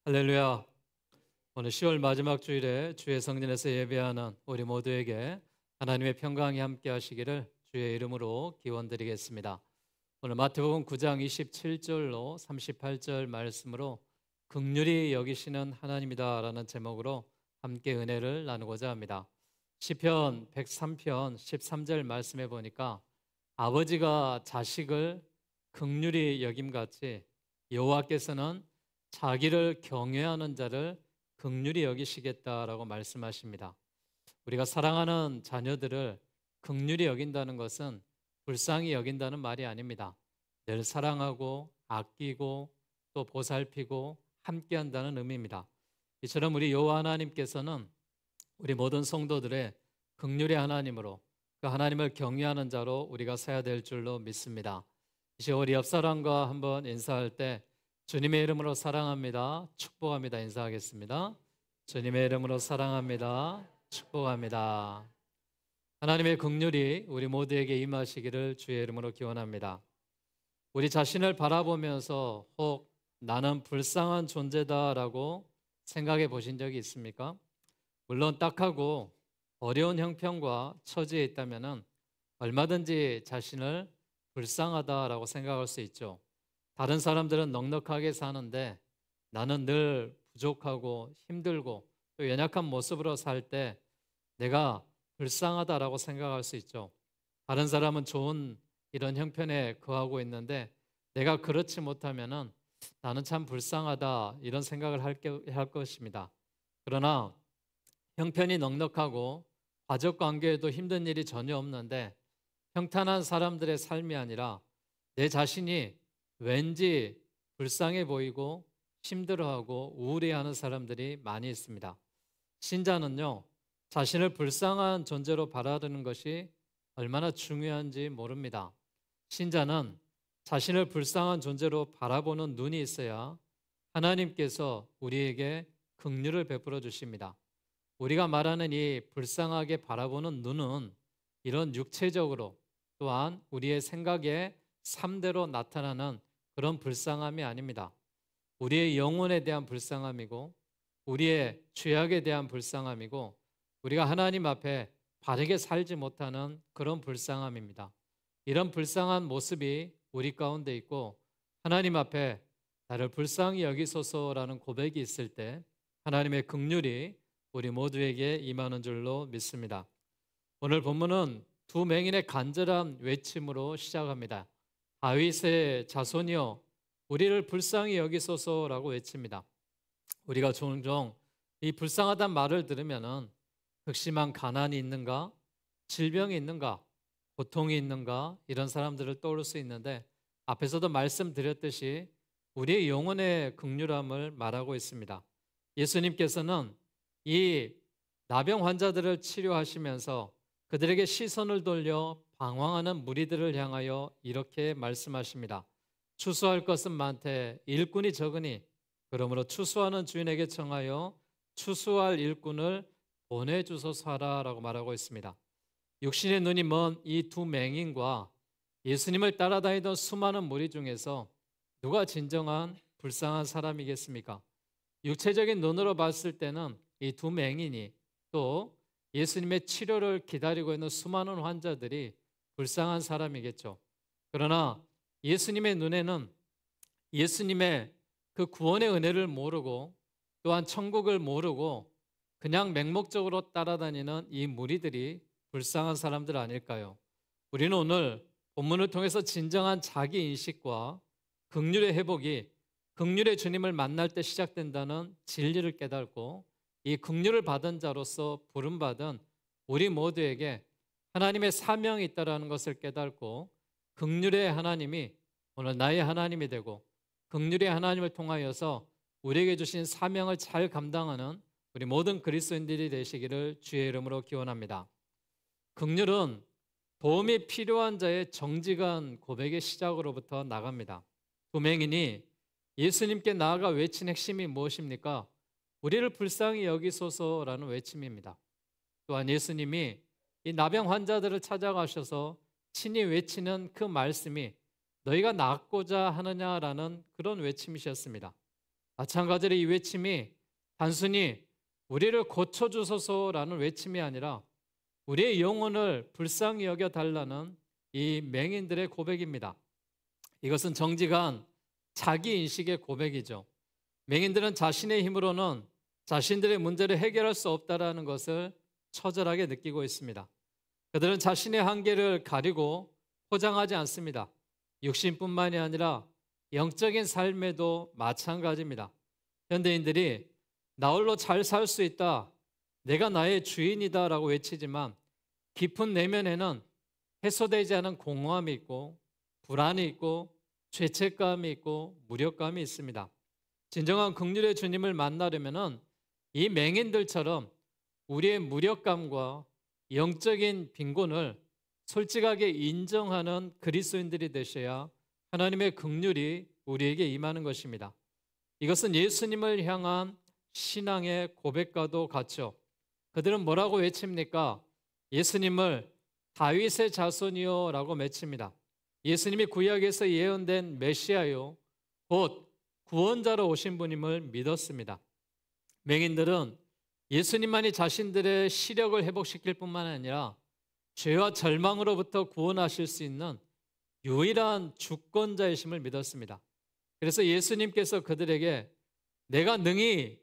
할렐루야. 오늘 10월 마지막 주일에 주의 성전에서 예배하는 우리 모두에게 하나님의 평강이 함께 하시기를 주의 이름으로 기원드리겠습니다. 오늘 마태복음 9장 27절로 38절 말씀으로 긍휼히 여기시는 하나님이다라는 제목으로 함께 은혜를 나누고자 합니다. 시편 103편 13절 말씀해 보니까 아버지가 자식을 긍휼히 여김같이 여호와께서는 자기를 경외하는 자를 긍휼히 여기시겠다라고 말씀하십니다. 우리가 사랑하는 자녀들을 긍휼히 여긴다는 것은 불쌍히 여긴다는 말이 아닙니다. 늘 사랑하고 아끼고 또 보살피고 함께한다는 의미입니다. 이처럼 우리 여호와 하나님께서는 우리 모든 성도들의 긍휼의 하나님으로 그 하나님을 경외하는 자로 우리가 서야 될 줄로 믿습니다. 이제 우리 옆 사람과 한번 인사할 때 주님의 이름으로 사랑합니다. 축복합니다. 인사하겠습니다. 주님의 이름으로 사랑합니다. 축복합니다. 하나님의 긍휼이 우리 모두에게 임하시기를 주의 이름으로 기원합니다. 우리 자신을 바라보면서 혹 나는 불쌍한 존재다라고 생각해 보신 적이 있습니까? 물론 딱하고 어려운 형편과 처지에 있다면 얼마든지 자신을 불쌍하다라고 생각할 수 있죠. 다른 사람들은 넉넉하게 사는데 나는 늘 부족하고 힘들고 또 연약한 모습으로 살 때 내가 불쌍하다라고 생각할 수 있죠. 다른 사람은 좋은 이런 형편에 거하고 있는데 내가 그렇지 못하면은 나는 참 불쌍하다 이런 생각을 할 것입니다. 그러나 형편이 넉넉하고 가족 관계에도 힘든 일이 전혀 없는데 평탄한 사람들의 삶이 아니라 내 자신이 왠지 불쌍해 보이고 힘들어하고 우울해하는 사람들이 많이 있습니다. 신자는요, 자신을 불쌍한 존재로 바라보는 것이 얼마나 중요한지 모릅니다. 신자는 자신을 불쌍한 존재로 바라보는 눈이 있어야 하나님께서 우리에게 긍휼을 베풀어 주십니다. 우리가 말하는 이 불쌍하게 바라보는 눈은 이런 육체적으로 또한 우리의 생각의 삶대로 나타나는 그런 불쌍함이 아닙니다. 우리의 영혼에 대한 불쌍함이고 우리의 죄악에 대한 불쌍함이고 우리가 하나님 앞에 바르게 살지 못하는 그런 불쌍함입니다. 이런 불쌍한 모습이 우리 가운데 있고 하나님 앞에 나를 불쌍히 여기소서라는 고백이 있을 때 하나님의 긍휼이 우리 모두에게 임하는 줄로 믿습니다. 오늘 본문은 두 맹인의 간절한 외침으로 시작합니다. 다윗의 자손이여 우리를 불쌍히 여기소서라고 외칩니다. 우리가 종종 이 불쌍하다는 말을 들으면은 극심한 가난이 있는가, 질병이 있는가, 고통이 있는가 이런 사람들을 떠올 수 있는데 앞에서도 말씀드렸듯이 우리의 영혼의 긍휼함을 말하고 있습니다. 예수님께서는 이 나병 환자들을 치료하시면서 그들에게 시선을 돌려 방황하는 무리들을 향하여 이렇게 말씀하십니다. 추수할 것은 많되 일꾼이 적으니 그러므로 추수하는 주인에게 청하여 추수할 일꾼을 보내주소서 하라라고 말하고 있습니다. 육신의 눈이 먼 이 두 맹인과 예수님을 따라다니던 수많은 무리 중에서 누가 진정한 불쌍한 사람이겠습니까? 육체적인 눈으로 봤을 때는 이 두 맹인이 또 예수님의 치료를 기다리고 있는 수많은 환자들이 불쌍한 사람이겠죠. 그러나 예수님의 눈에는 예수님의 그 구원의 은혜를 모르고 또한 천국을 모르고 그냥 맹목적으로 따라다니는 이 무리들이 불쌍한 사람들 아닐까요? 우리는 오늘 본문을 통해서 진정한 자기인식과 긍휼의 회복이 긍휼의 주님을 만날 때 시작된다는 진리를 깨닫고 이 긍휼을 받은 자로서 부름받은 우리 모두에게 하나님의 사명이 있다는 것을 깨닫고 긍휼의 하나님이 오늘 나의 하나님이 되고 긍휼의 하나님을 통하여서 우리에게 주신 사명을 잘 감당하는 우리 모든 그리스도인들이 되시기를 주의 이름으로 기원합니다. 긍휼은 도움이 필요한 자의 정직한 고백의 시작으로부터 나갑니다. 두 맹인이 예수님께 나아가 외친 핵심이 무엇입니까? 우리를 불쌍히 여기소서라는 외침입니다. 또한 예수님이 이 나병 환자들을 찾아가셔서 친히 외치는 그 말씀이 너희가 낫고자 하느냐라는 그런 외침이셨습니다. 마찬가지로 이 외침이 단순히 우리를 고쳐주소서라는 외침이 아니라 우리의 영혼을 불쌍히 여겨달라는 이 맹인들의 고백입니다. 이것은 정직한 자기인식의 고백이죠. 맹인들은 자신의 힘으로는 자신들의 문제를 해결할 수 없다는 것을 처절하게 느끼고 있습니다. 그들은 자신의 한계를 가리고 포장하지 않습니다. 육신뿐만이 아니라 영적인 삶에도 마찬가지입니다. 현대인들이 나 홀로 잘 살 수 있다, 내가 나의 주인이다 라고 외치지만 깊은 내면에는 해소되지 않은 공허함이 있고 불안이 있고 죄책감이 있고 무력감이 있습니다. 진정한 긍휼의 주님을 만나려면 이 맹인들처럼 우리의 무력감과 영적인 빈곤을 솔직하게 인정하는 그리스도인들이 되셔야 하나님의 긍휼이 우리에게 임하는 것입니다. 이것은 예수님을 향한 신앙의 고백과도 같죠. 그들은 뭐라고 외칩니까? 예수님을 다윗의 자손이요 라고 외칩니다. 예수님이 구약에서 예언된 메시아요, 곧 구원자로 오신 분임을 믿었습니다. 맹인들은 예수님만이 자신들의 시력을 회복시킬 뿐만 아니라 죄와 절망으로부터 구원하실 수 있는 유일한 주권자이심을 믿었습니다. 그래서 예수님께서 그들에게 내가 능히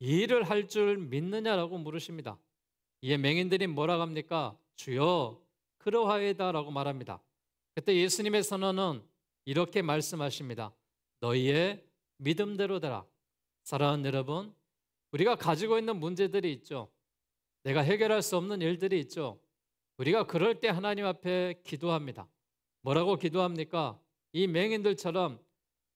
이 일을 할 줄 믿느냐라고 물으십니다. 이에 맹인들이 뭐라고 합니까? 주여 그러하이다 라고 말합니다. 그때 예수님의 선언은 이렇게 말씀하십니다. 너희의 믿음대로 되라. 사랑하는 여러분, 우리가 가지고 있는 문제들이 있죠. 내가 해결할 수 없는 일들이 있죠. 우리가 그럴 때 하나님 앞에 기도합니다. 뭐라고 기도합니까? 이 맹인들처럼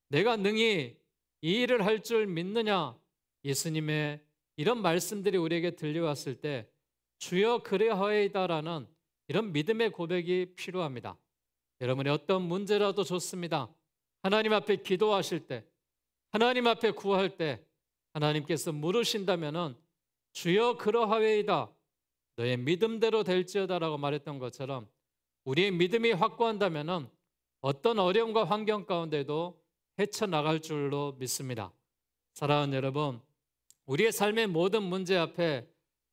내가 능히 이 일을 할 줄 믿느냐? 예수님의 이런 말씀들이 우리에게 들려왔을 때 주여 그래하이다라는 이런 믿음의 고백이 필요합니다. 여러분의 어떤 문제라도 좋습니다. 하나님 앞에 기도하실 때, 하나님 앞에 구할 때 하나님께서 물으신다면은 주여 그러하이다, 너의 믿음대로 될지어다라고 말했던 것처럼 우리의 믿음이 확고한다면은 어떤 어려움과 환경 가운데도 헤쳐나갈 줄로 믿습니다. 사랑하는 여러분, 우리의 삶의 모든 문제 앞에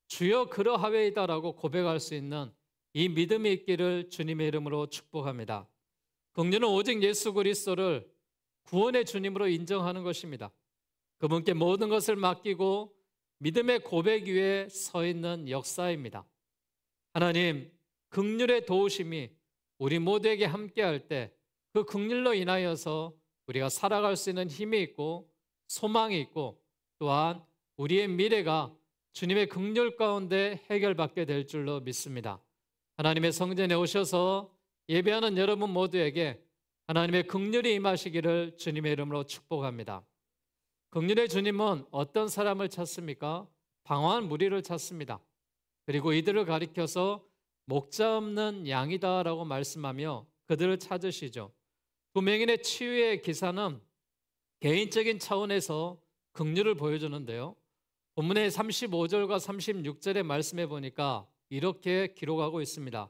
주여 그러하이다라고 고백할 수 있는 이 믿음이 있기를 주님의 이름으로 축복합니다. 긍휼은 오직 예수 그리스도를 구원의 주님으로 인정하는 것입니다. 그분께 모든 것을 맡기고 믿음의 고백 위에 서 있는 역사입니다. 하나님, 긍휼의 도우심이 우리 모두에게 함께할 때 그 긍휼로 인하여서 우리가 살아갈 수 있는 힘이 있고 소망이 있고 또한 우리의 미래가 주님의 긍휼 가운데 해결받게 될 줄로 믿습니다. 하나님의 성전에 오셔서 예배하는 여러분 모두에게 하나님의 긍휼이 임하시기를 주님의 이름으로 축복합니다. 긍휼의 주님은 어떤 사람을 찾습니까? 방황한 무리를 찾습니다. 그리고 이들을 가리켜서 목자 없는 양이다라고 말씀하며 그들을 찾으시죠. 두 맹인의 치유의 기사는 개인적인 차원에서 긍휼을 보여주는데요. 본문의 35절과 36절의 말씀해 보니까 이렇게 기록하고 있습니다.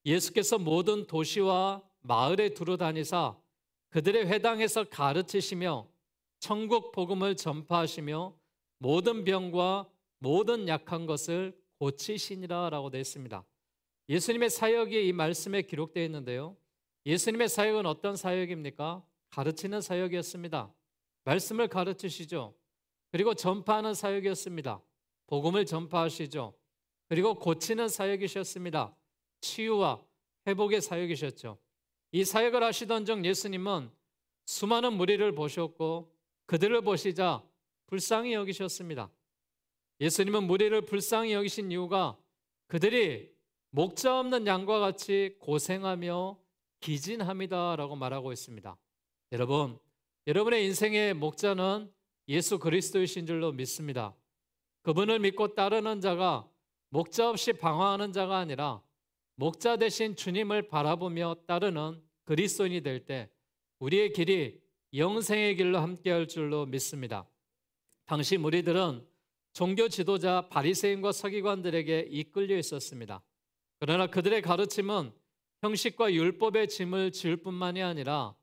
예수께서 모든 도시와 마을에 두루 다니사 그들의 회당에서 가르치시며 천국 복음을 전파하시며 모든 병과 모든 약한 것을 고치시니라 라고 되어 있습니다. 예수님의 사역이 이 말씀에 기록되어 있는데요. 예수님의 사역은 어떤 사역입니까? 가르치는 사역이었습니다. 말씀을 가르치시죠. 그리고 전파하는 사역이었습니다. 복음을 전파하시죠. 그리고 고치는 사역이셨습니다. 치유와 회복의 사역이셨죠. 이 사역을 하시던 중 예수님은 수많은 무리를 보셨고 그들을 보시자 불쌍히 여기셨습니다. 예수님은 무리를 불쌍히 여기신 이유가 그들이 목자 없는 양과 같이 고생하며 기진함이다라고 말하고 있습니다. 여러분, 여러분의 인생의 목자는 예수 그리스도이신 줄로 믿습니다. 그분을 믿고 따르는 자가 목자 없이 방황하는 자가 아니라 목자 대신 주님을 바라보며 따르는 그리스도인이 될 때 우리의 길이 영생의 길로 함께할 줄로 믿습니다. 당시 무리들은 종교 지도자 바리새인과 서기관들에게 이끌려 있었습니다. 그러나 그들의 가르침은 형식과 율법의 짐을 지을 뿐만이 아니라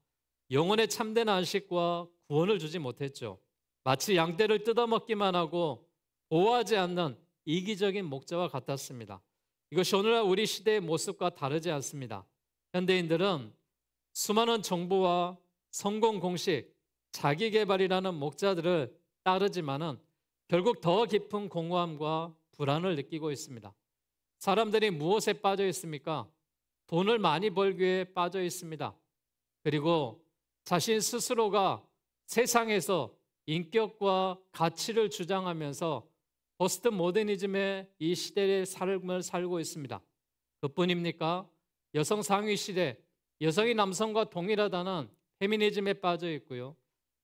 영혼의 참된 안식과 구원을 주지 못했죠. 마치 양떼를 뜯어먹기만 하고 보호하지 않는 이기적인 목자와 같았습니다. 이것이 오늘날 우리 시대의 모습과 다르지 않습니다. 현대인들은 수많은 정보와 성공 공식, 자기 개발이라는 목자들을 따르지만은 결국 더 깊은 공허함과 불안을 느끼고 있습니다. 사람들이 무엇에 빠져 있습니까? 돈을 많이 벌기 위해 빠져 있습니다. 그리고 자신 스스로가 세상에서 인격과 가치를 주장하면서 포스트 모더니즘의 이 시대의 삶을 살고 있습니다. 그뿐입니까? 여성 상위 시대, 여성이 남성과 동일하다는 페미니즘에 빠져 있고요.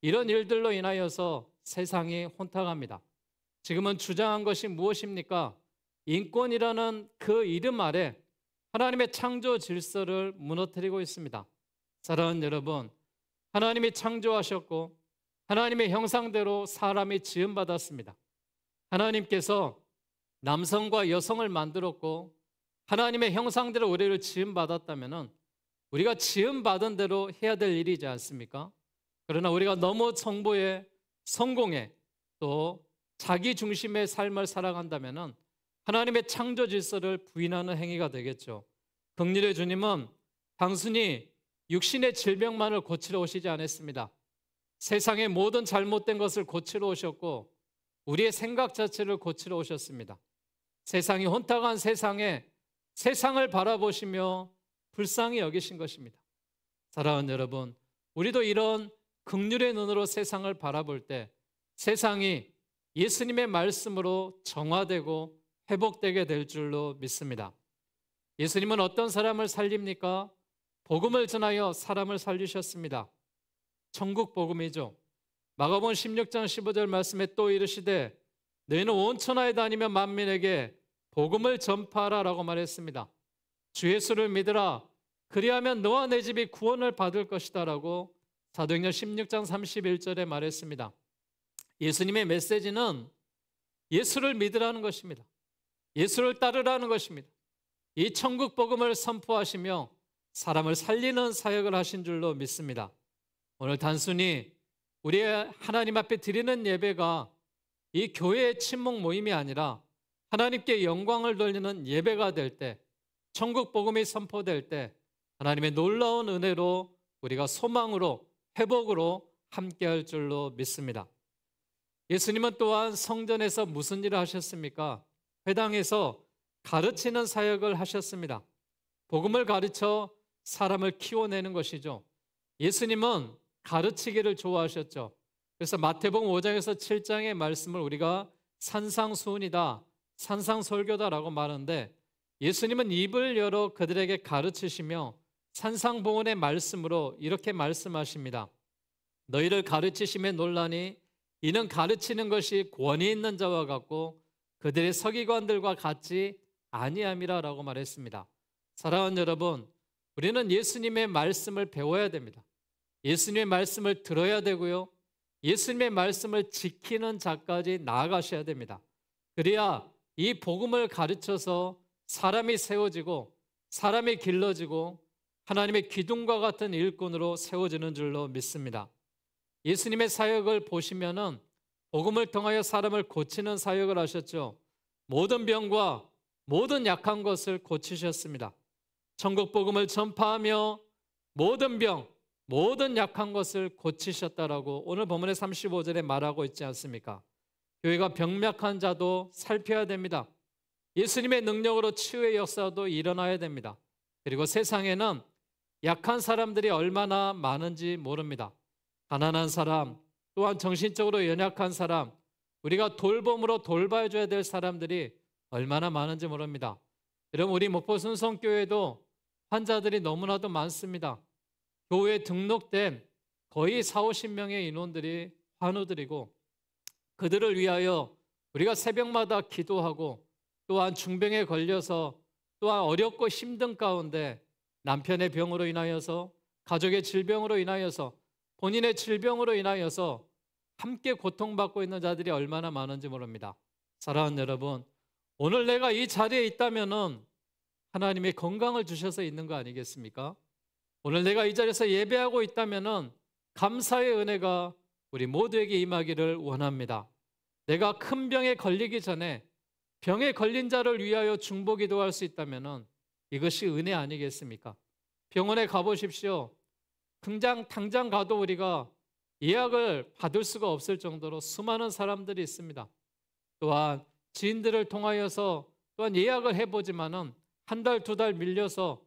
이런 일들로 인하여서 세상이 혼탁합니다. 지금은 주장한 것이 무엇입니까? 인권이라는 그 이름 아래 하나님의 창조 질서를 무너뜨리고 있습니다. 사랑하는 여러분, 하나님이 창조하셨고 하나님의 형상대로 사람이 지음받았습니다. 하나님께서 남성과 여성을 만들었고 하나님의 형상대로 우리를 지음받았다면 우리가 지음받은 대로 해야 될 일이지 않습니까? 그러나 우리가 너무 정보에, 성공에, 또 자기 중심의 삶을 살아간다면 하나님의 창조 질서를 부인하는 행위가 되겠죠. 긍휼의 주님은 단순히 육신의 질병만을 고치러 오시지 않았습니다. 세상의 모든 잘못된 것을 고치러 오셨고 우리의 생각 자체를 고치러 오셨습니다. 세상이 혼탁한 세상에 세상을 바라보시며 불쌍히 여기신 것입니다. 사랑하는 여러분, 우리도 이런 긍휼의 눈으로 세상을 바라볼 때 세상이 예수님의 말씀으로 정화되고 회복되게 될 줄로 믿습니다. 예수님은 어떤 사람을 살립니까? 복음을 전하여 사람을 살리셨습니다. 천국 복음이죠. 마가복음 16장 15절 말씀에 또 이르시되 너희는 온 천하에 다니며 만민에게 복음을 전파하라 라고 말했습니다. 주 예수를 믿으라. 그리하면 너와 내 집이 구원을 받을 것이다 라고 사도행전 16장 31절에 말했습니다. 예수님의 메시지는 예수를 믿으라는 것입니다. 예수를 따르라는 것입니다. 이 천국 복음을 선포하시며 사람을 살리는 사역을 하신 줄로 믿습니다. 오늘 단순히 우리의 하나님 앞에 드리는 예배가 이 교회의 친목 모임이 아니라 하나님께 영광을 돌리는 예배가 될 때, 천국 복음이 선포될 때 하나님의 놀라운 은혜로 우리가 소망으로 회복으로 함께할 줄로 믿습니다. 예수님은 또한 성전에서 무슨 일을 하셨습니까? 회당에서 가르치는 사역을 하셨습니다. 복음을 가르쳐 사람을 키워내는 것이죠. 예수님은 가르치기를 좋아하셨죠. 그래서 마태복음 5장에서 7장의 말씀을 우리가 산상수훈이다, 산상설교다라고 말하는데 예수님은 입을 열어 그들에게 가르치시며 산상보훈의 말씀으로 이렇게 말씀하십니다. 너희를 가르치심에 놀라니 이는 가르치는 것이 권위 있는 자와 같고 그들의 서기관들과 같지 아니함이라 라고 말했습니다. 사랑하는 여러분, 우리는 예수님의 말씀을 배워야 됩니다. 예수님의 말씀을 들어야 되고요. 예수님의 말씀을 지키는 자까지 나아가셔야 됩니다. 그래야 이 복음을 가르쳐서 사람이 세워지고 사람이 길러지고 하나님의 기둥과 같은 일꾼으로 세워지는 줄로 믿습니다. 예수님의 사역을 보시면은 복음을 통하여 사람을 고치는 사역을 하셨죠. 모든 병과 모든 약한 것을 고치셨습니다. 천국 복음을 전파하며 모든 병, 모든 약한 것을 고치셨다라고 오늘 본문의 35절에 말하고 있지 않습니까? 교회가 병약한 자도 살펴야 됩니다. 예수님의 능력으로 치유의 역사도 일어나야 됩니다. 그리고 세상에는 약한 사람들이 얼마나 많은지 모릅니다. 가난한 사람, 또한 정신적으로 연약한 사람, 우리가 돌봄으로 돌봐줘야 될 사람들이 얼마나 많은지 모릅니다. 여러분, 우리 목포 순성교회도 환자들이 너무나도 많습니다. 교회에 등록된 거의 40~50명의 인원들이 환우들이고 그들을 위하여 우리가 새벽마다 기도하고 또한 중병에 걸려서 또한 어렵고 힘든 가운데 남편의 병으로 인하여서 가족의 질병으로 인하여서 본인의 질병으로 인하여서 함께 고통받고 있는 자들이 얼마나 많은지 모릅니다. 사랑하는 여러분, 오늘 내가 이 자리에 있다면은 하나님의 건강을 주셔서 있는 거 아니겠습니까? 오늘 내가 이 자리에서 예배하고 있다면은 감사의 은혜가 우리 모두에게 임하기를 원합니다. 내가 큰 병에 걸리기 전에 병에 걸린 자를 위하여 중보기도할 수 있다면 이것이 은혜 아니겠습니까? 병원에 가보십시오. 당장 가도 우리가 예약을 받을 수가 없을 정도로 수많은 사람들이 있습니다. 또한 지인들을 통하여서 또한 예약을 해보지만은 한 달, 두 달 밀려서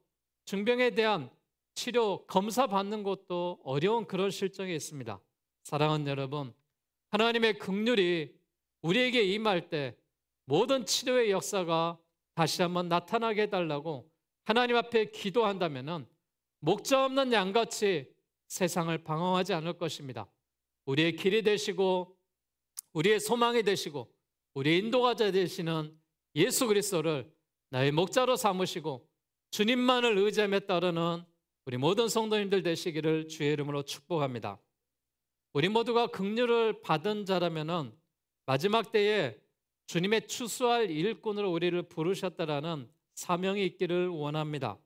중병에 대한 치료, 검사 받는 것도 어려운 그런 실정에 있습니다. 사랑하는 여러분, 하나님의 긍휼이 우리에게 임할 때 모든 치료의 역사가 다시 한번 나타나게 해달라고 하나님 앞에 기도한다면은 목자 없는 양같이 세상을 방황하지 않을 것입니다. 우리의 길이 되시고 우리의 소망이 되시고 우리의 인도자가 되시는 예수 그리스도를 나의 목자로 삼으시고 주님만을 의지함에 따르는 우리 모든 성도님들 되시기를 주의 이름으로 축복합니다. 우리 모두가 긍휼을 받은 자라면은 마지막 때에 주님의 추수할 일꾼으로 우리를 부르셨다라는 사명이 있기를 원합니다.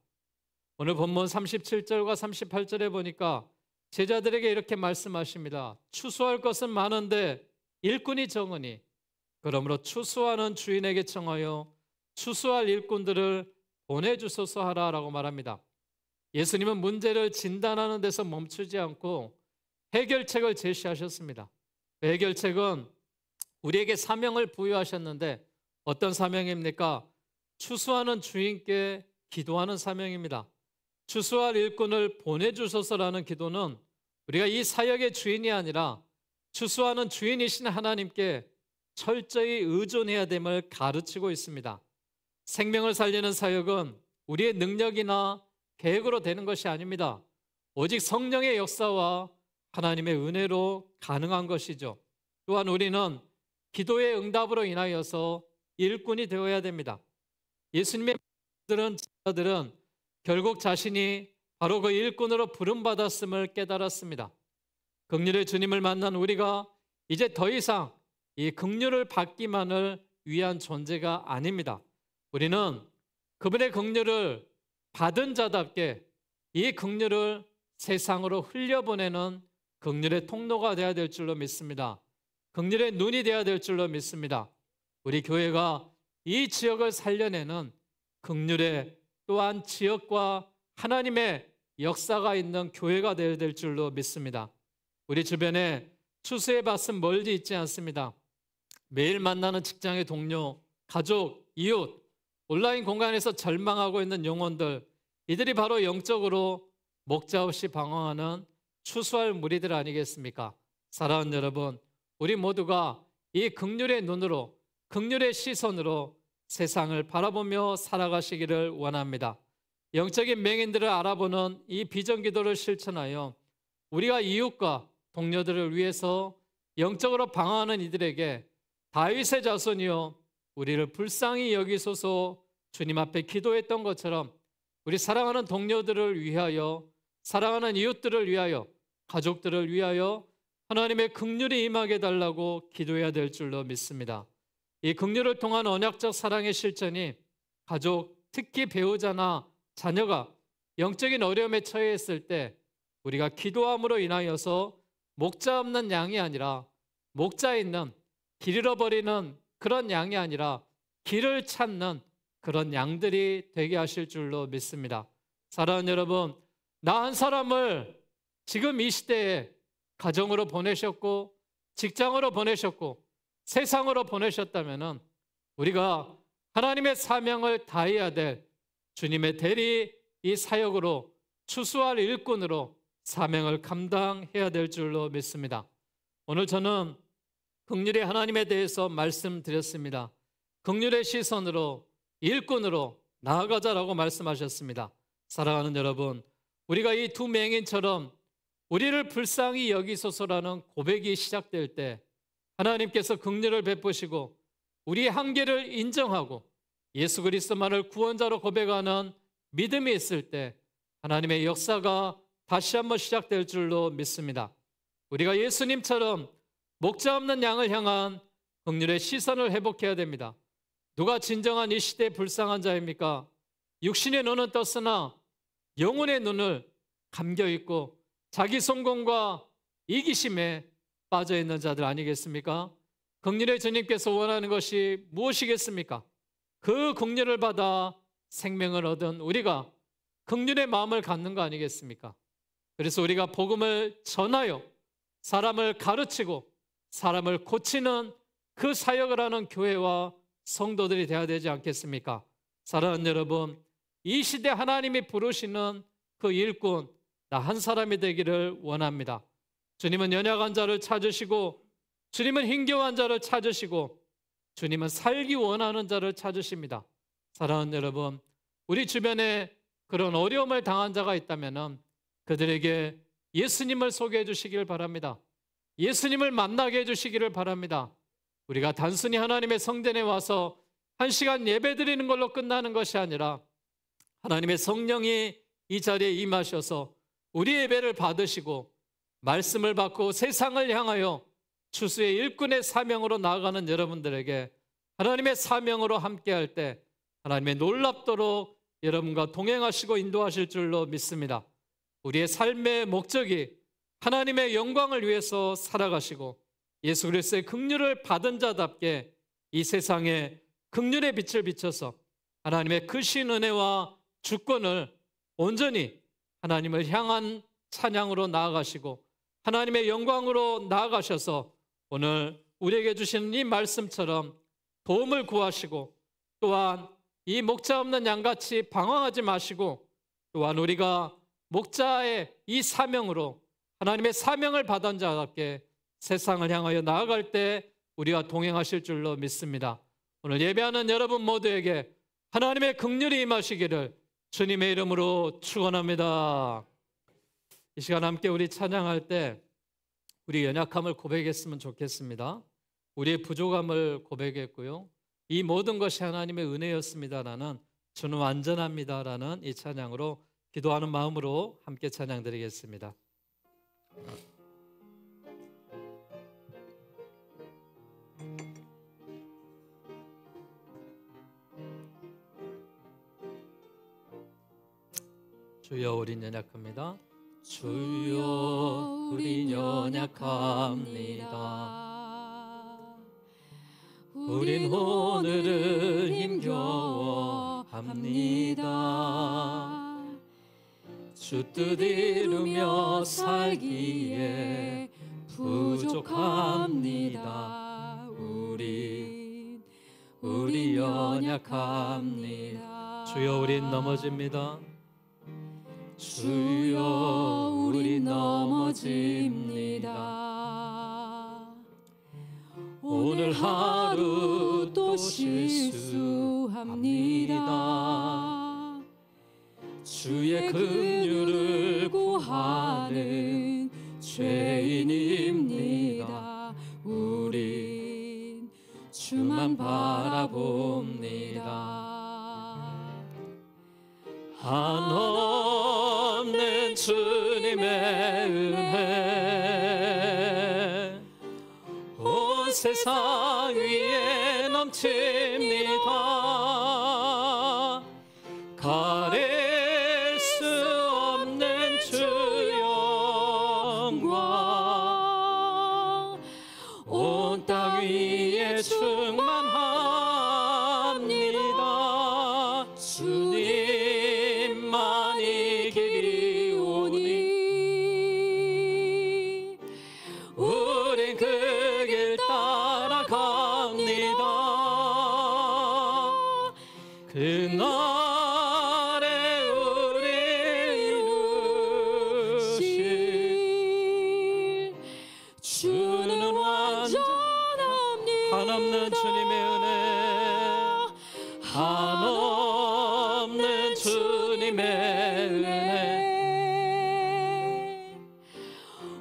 오늘 본문 37절과 38절에 보니까 제자들에게 이렇게 말씀하십니다. 추수할 것은 많은데 일꾼이 적으니 그러므로 추수하는 주인에게 청하여 추수할 일꾼들을 보내주소서 하라라고 말합니다. 예수님은 문제를 진단하는 데서 멈추지 않고 해결책을 제시하셨습니다. 해결책은 우리에게 사명을 부여하셨는데 어떤 사명입니까? 추수하는 주인께 기도하는 사명입니다. 추수할 일꾼을 보내주소서라는 기도는 우리가 이 사역의 주인이 아니라 추수하는 주인이신 하나님께 철저히 의존해야 됨을 가르치고 있습니다. 생명을 살리는 사역은 우리의 능력이나 계획으로 되는 것이 아닙니다. 오직 성령의 역사와 하나님의 은혜로 가능한 것이죠. 또한 우리는 기도의 응답으로 인하여서 일꾼이 되어야 됩니다. 예수님의 제자들은 결국 자신이 바로 그 일꾼으로 부름받았음을 깨달았습니다. 긍휼의 주님을 만난 우리가 이제 더 이상 이 긍휼을 받기만을 위한 존재가 아닙니다. 우리는 그분의 긍휼을 받은 자답게 이 긍휼을 세상으로 흘려보내는 긍휼의 통로가 되어야 될 줄로 믿습니다. 긍휼의 눈이 되어야 될 줄로 믿습니다. 우리 교회가 이 지역을 살려내는 긍휼의 또한 지역과 하나님의 역사가 있는 교회가 되어야 될 줄로 믿습니다. 우리 주변에 추수의 밭은 멀리 있지 않습니다. 매일 만나는 직장의 동료, 가족, 이웃, 온라인 공간에서 절망하고 있는 영혼들, 이들이 바로 영적으로 목자 없이 방황하는 추수할 무리들 아니겠습니까? 사랑하는 여러분, 우리 모두가 이 긍휼의 눈으로, 긍휼의 시선으로 세상을 바라보며 살아가시기를 원합니다. 영적인 맹인들을 알아보는 이 비전기도를 실천하여 우리가 이웃과 동료들을 위해서 영적으로 방황하는 이들에게 다윗의 자손이여 우리를 불쌍히 여기소서 주님 앞에 기도했던 것처럼 우리 사랑하는 동료들을 위하여, 사랑하는 이웃들을 위하여, 가족들을 위하여 하나님의 긍휼이 임하게 해달라고 기도해야 될 줄로 믿습니다. 이 긍휼을 통한 언약적 사랑의 실천이 가족, 특히 배우자나 자녀가 영적인 어려움에 처해 있을 때 우리가 기도함으로 인하여서 목자 없는 양이 아니라 목자 있는, 길 잃어버리는 그런 양이 아니라 길을 찾는 그런 양들이 되게 하실 줄로 믿습니다. 사랑하는 여러분, 나 한 사람을 지금 이 시대에 가정으로 보내셨고 직장으로 보내셨고 세상으로 보내셨다면 우리가 하나님의 사명을 다해야 될 주님의 대리 이 사역으로 추수할 일꾼으로 사명을 감당해야 될 줄로 믿습니다. 오늘 저는 긍휼의 하나님에 대해서 말씀드렸습니다. 긍휼의 시선으로 일꾼으로 나아가자라고 말씀하셨습니다. 사랑하는 여러분, 우리가 이 두 맹인처럼 우리를 불쌍히 여기소서라는 고백이 시작될 때 하나님께서 긍휼을 베푸시고 우리의 한계를 인정하고 예수 그리스도만을 구원자로 고백하는 믿음이 있을 때 하나님의 역사가 다시 한번 시작될 줄로 믿습니다. 우리가 예수님처럼 목자 없는 양을 향한 긍휼의 시선을 회복해야 됩니다. 누가 진정한 이 시대의 불쌍한 자입니까? 육신의 눈은 떴으나 영혼의 눈을 감겨있고 자기 성공과 이기심에 빠져 있는 자들 아니겠습니까? 긍휼의 주님께서 원하는 것이 무엇이겠습니까? 그 긍휼을 받아 생명을 얻은 우리가 긍휼의 마음을 갖는 거 아니겠습니까? 그래서 우리가 복음을 전하여 사람을 가르치고 사람을 고치는 그 사역을 하는 교회와 성도들이 되어야 되지 않겠습니까? 사랑하는 여러분, 이 시대 하나님이 부르시는 그 일꾼, 나 한 사람이 되기를 원합니다. 주님은 연약한 자를 찾으시고, 주님은 힘겨운 자를 찾으시고, 주님은 살기 원하는 자를 찾으십니다. 사랑하는 여러분, 우리 주변에 그런 어려움을 당한 자가 있다면 그들에게 예수님을 소개해 주시길 바랍니다. 예수님을 만나게 해주시기를 바랍니다. 우리가 단순히 하나님의 성전에 와서 1시간 예배 드리는 걸로 끝나는 것이 아니라 하나님의 성령이 이 자리에 임하셔서 우리 예배를 받으시고 말씀을 받고 세상을 향하여 추수의 일꾼의 사명으로 나아가는 여러분들에게 하나님의 사명으로 함께할 때 하나님의 놀랍도록 여러분과 동행하시고 인도하실 줄로 믿습니다. 우리의 삶의 목적이 하나님의 영광을 위해서 살아가시고 예수 그리스도의 긍휼을 받은 자답게 이 세상에 긍휼의 빛을 비춰서 하나님의 크신 은혜와 주권을 온전히 하나님을 향한 찬양으로 나아가시고 하나님의 영광으로 나아가셔서 오늘 우리에게 주시는 이 말씀처럼 도움을 구하시고 또한 이 목자 없는 양같이 방황하지 마시고 또한 우리가 목자의 이 사명으로 하나님의 사명을 받은 자답게 세상을 향하여 나아갈 때 우리와 동행하실 줄로 믿습니다. 오늘 예배하는 여러분 모두에게 하나님의 긍휼이 임하시기를 주님의 이름으로 축원합니다. 이 시간 함께 우리 찬양할 때 우리 연약함을 고백했으면 좋겠습니다. 우리의 부족함을 고백했고요. 이 모든 것이 하나님의 은혜였습니다라는 저는 완전합니다라는 이 찬양으로 기도하는 마음으로 함께 찬양 드리겠습니다. 주여 우린 연약합니다. 주여 우린 연약합니다. 우린 오늘은 힘겨워합니다. 주 뜻 이루며 살기에 부족합니다. 우리 연약합니다. 주여 우린 넘어집니다. 주여 우린 넘어집니다. 오늘 하루 또 실수합니다. 주의 긍휼을 구하는 죄인입니다. 우린 주만 바라봅니다. 한없는 주님의 은혜 온 세상 위에 넘칩니다. 가릴 수 없는 주 영광 온 땅 위에 충만합니다. 주님만이 길이 오니 우린 그 길 따라갑니다. 그날에 우리 이루실 주는 완전합니다. 한없는 주님의 은혜 한없는 주님의 은혜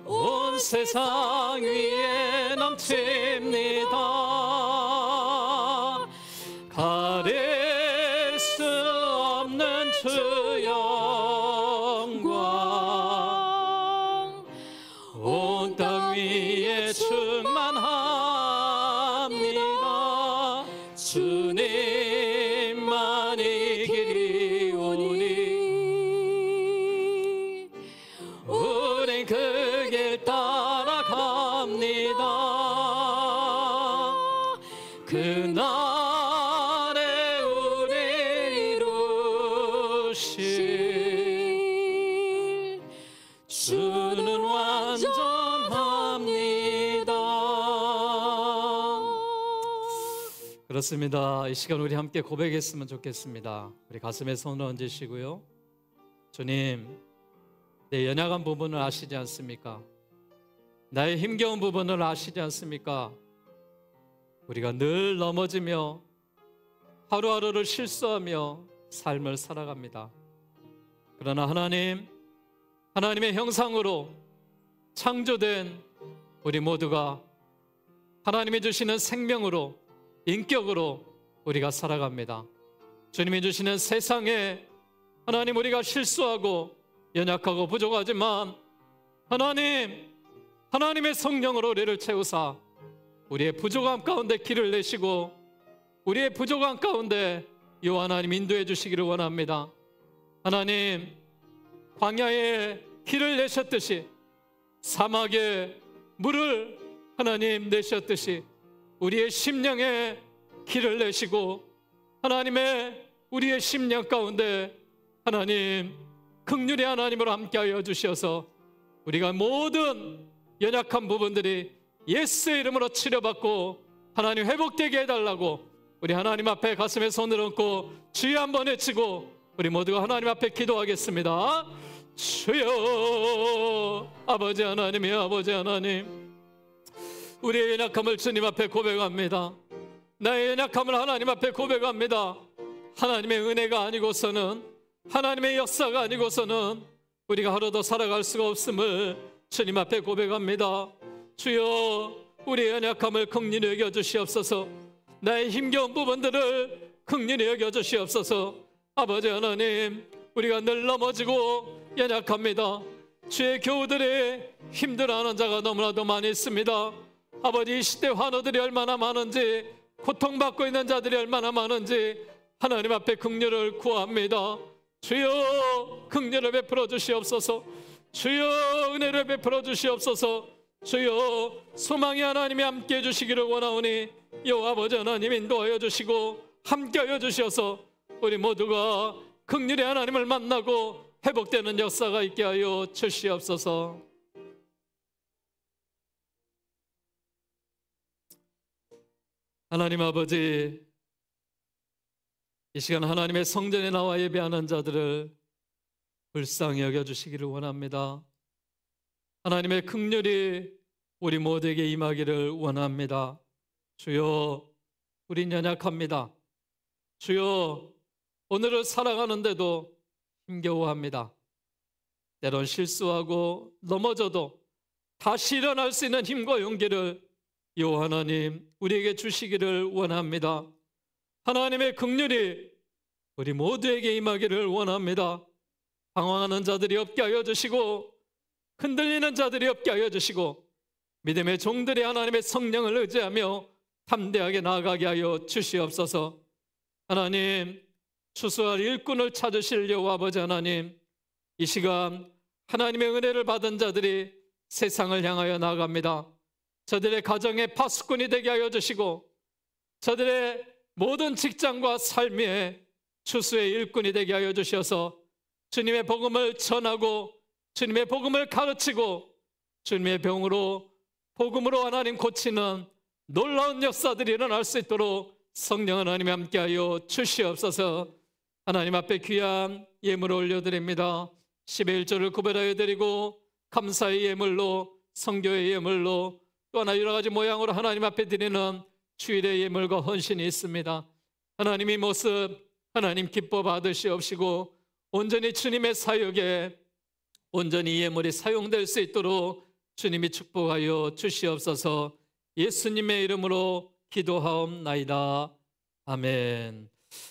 온 세상 위에 넘칩니다. 가릴 수 없는 주 영광 온 땅 위에 충만합니다. 주님만이 길이 오니 우린 그 길 따라갑니다. 그날에 우리 이루실 주는 완전합니다. 그렇습니다. 이 시간 우리 함께 고백했으면 좋겠습니다. 우리 가슴에 손을 얹으시고요. 주님, 내 연약한 부분을 아시지 않습니까? 나의 힘겨운 부분을 아시지 않습니까? 우리가 늘 넘어지며 하루하루를 실수하며 삶을 살아갑니다. 그러나 하나님, 하나님의 형상으로 창조된 우리 모두가 하나님이 주시는 생명으로, 인격으로 우리가 살아갑니다. 주님이 주시는 세상에 하나님, 우리가 실수하고 연약하고 부족하지만 하나님의 성령으로 우리를 채우사 우리의 부족함 가운데 길을 내시고 우리의 부족함 가운데 이 하나님 인도해 주시기를 원합니다. 하나님, 광야에 길을 내셨듯이 사막에 물을 하나님 내셨듯이 우리의 심령에 길을 내시고 우리의 심령 가운데 하나님 긍휼의 하나님으로 함께하여 주셔서 우리가 모든 연약한 부분들이 예수의 이름으로 치료받고 하나님 회복되게 해달라고 우리 하나님 앞에 가슴에 손을 얹고 주여 한번 외치고 우리 모두가 하나님 앞에 기도하겠습니다. 주여, 아버지 하나님이여, 아버지 하나님, 우리의 연약함을 주님 앞에 고백합니다. 나의 연약함을 하나님 앞에 고백합니다. 하나님의 은혜가 아니고서는, 하나님의 역사가 아니고서는 우리가 하루도 살아갈 수가 없음을 주님 앞에 고백합니다. 주여, 우리의 연약함을 긍휼히 여겨주시옵소서. 나의 힘겨운 부분들을 긍휼히 여겨주시옵소서. 아버지 하나님, 우리가 늘 넘어지고 연약합니다. 주의 교우들이 힘들어하는 자가 너무나도 많이 있습니다. 아버지, 이 시대 환우들이 얼마나 많은지, 고통받고 있는 자들이 얼마나 많은지 하나님 앞에 긍휼을 구합니다. 주여, 긍휼을 베풀어 주시옵소서. 주여, 은혜를 베풀어 주시옵소서. 주여, 소망의 하나님이 함께해 주시기를 원하오니 여호와 아버지 하나님 인도하여 주시고 함께하여 주셔서 우리 모두가 긍휼의 하나님을 만나고 회복되는 역사가 있게 하여 주시옵소서. 하나님 아버지, 이 시간 하나님의 성전에 나와 예배하는 자들을 불쌍히 여겨주시기를 원합니다. 하나님의 긍휼이 우리 모두에게 임하기를 원합니다. 주여, 우린 연약합니다. 주여, 오늘을 살아가는데도 힘겨워합니다. 때론 실수하고 넘어져도 다시 일어날 수 있는 힘과 용기를 여호와 하나님 우리에게 주시기를 원합니다. 하나님의 긍휼이 우리 모두에게 임하기를 원합니다. 방황하는 자들이 없게 하여 주시고 흔들리는 자들이 없게 하여 주시고 믿음의 종들이 하나님의 성령을 의지하며 담대하게 나아가게 하여 주시옵소서. 하나님, 추수할 일꾼을 찾으실 여호와 아버지 하나님, 이 시간 하나님의 은혜를 받은 자들이 세상을 향하여 나아갑니다. 저들의 가정의 파수꾼이 되게 하여 주시고 저들의 모든 직장과 삶의 추수의 일꾼이 되게 하여 주셔서 주님의 복음을 전하고 주님의 복음을 가르치고 주님의 복음으로 하나님 고치는 놀라운 역사들이 일어날 수 있도록 성령 하나님 함께하여 주시옵소서. 하나님 앞에 귀한 예물을 올려드립니다. 11조를 구별하여 드리고 감사의 예물로, 성교의 예물로, 또 하나 여러 가지 모양으로 하나님 앞에 드리는 주일의 예물과 헌신이 있습니다. 하나님의 모습 하나님 기뻐 받으시옵시고 온전히 주님의 사역에 온전히 예물이 사용될 수 있도록 주님이 축복하여 주시옵소서. 예수님의 이름으로 기도하옵나이다. 아멘.